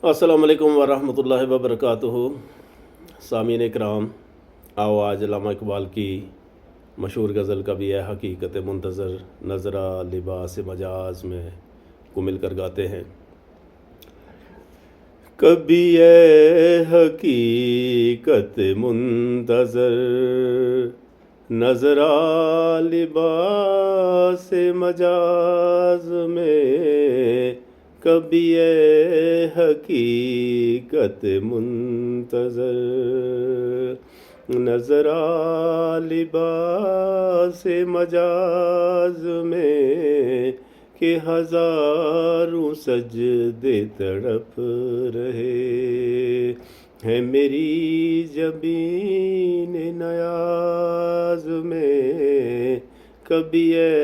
السلام علیکم ورحمۃ اللہ وبرکاتہ۔ سامعین کرام، آؤ آج علامہ اقبال کی مشہور غزل کبھی اے حقیقت منتظر نظرا لباس مجاز میں کو مل کر گاتے ہیں۔ کبھی اے حقیقت منتظر نظرا لباس مجاز میں، کبھی اے حقیقت منتظر نظرا لباس مجاز میں، کہ ہزاروں سجدے تڑپ رہے ہیں میری جبین نیاز میں، کبھی اے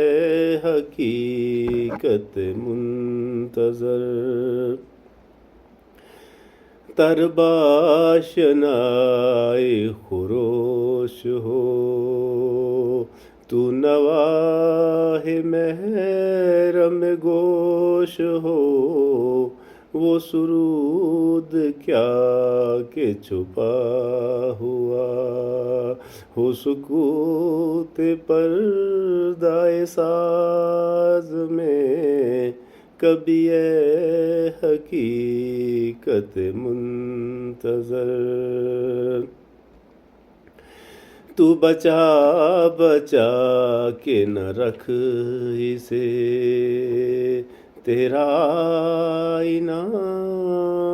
حقیقت منتظر۔ ترباشنائے خروش ہو تو نواح محرم گوش ہو، وہ سرود کیا کہ چھپا ہوا ہو سکوت پردہ ساز میں، کبھی اے حقیقت منتظر۔ تو بچا بچا کے نہ رکھ اسے، تیرا آئینہ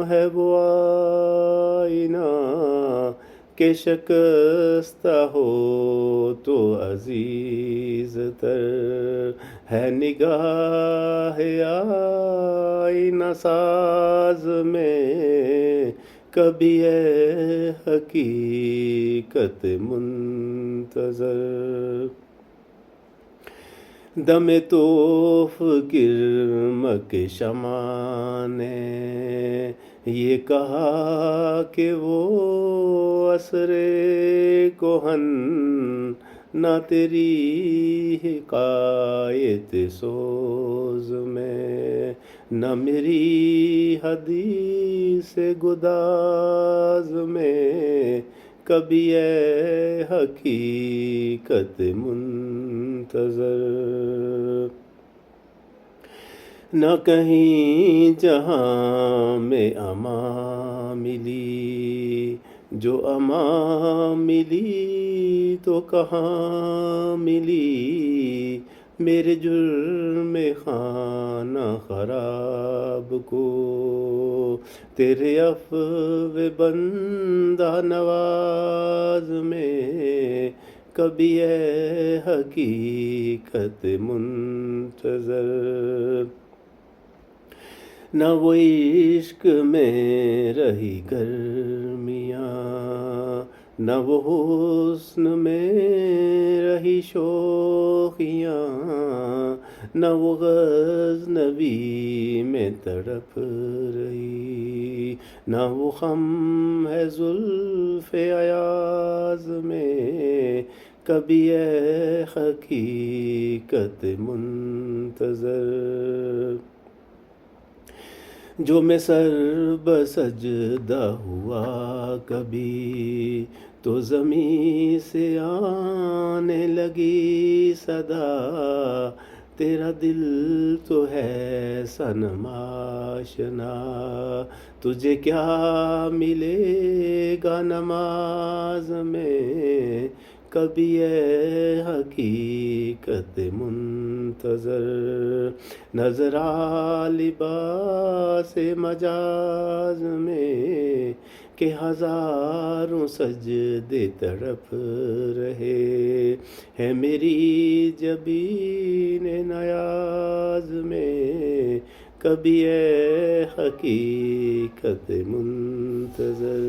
ہے وہ آئینہ، کہ شکستہ ہو تو عزیز تر ہے نگاہ آئینہ ساز میں، کبھی اے حقیقت منتظر۔ دم طوف کرمک شمع نے یہ کہا کہ وہ عصر کہن نہ تیری حکایت سوز میں، نہ میری حدیث گداز میں، کبھی اے حقیقت منتظر۔ نہ کہیں جہاں میں امان ملی، جو امان ملی تو کہاں ملی، میرے جرم خانہ خراب کو تیرے عفو بندہ نواز میں، کبھی اے حقیقت منتظر۔ نہ وہ عشق میں رہی گرمیاں، نہ وہ حسن میں رہی شوخیاں، نہ وہ غزنوی میں تڑپ رہی، نہ وہ خم ہے زلف ایاز میں، کبھی اے حقیقت منتظر۔ جو میں سر بسجدہ ہوا کبھی، تو زمین سے آنے لگی صدا، تیرا دل تو ہے صنم آشنا، تجھے کیا ملے گا نماز میں، کبھی اے حقیقت منتظر نظرا لباس مجاز میں، کہ ہزاروں سجدے تڑپ رہے ہیں میری جبین نیاز میں، کبھی اے حقیقت منتظر۔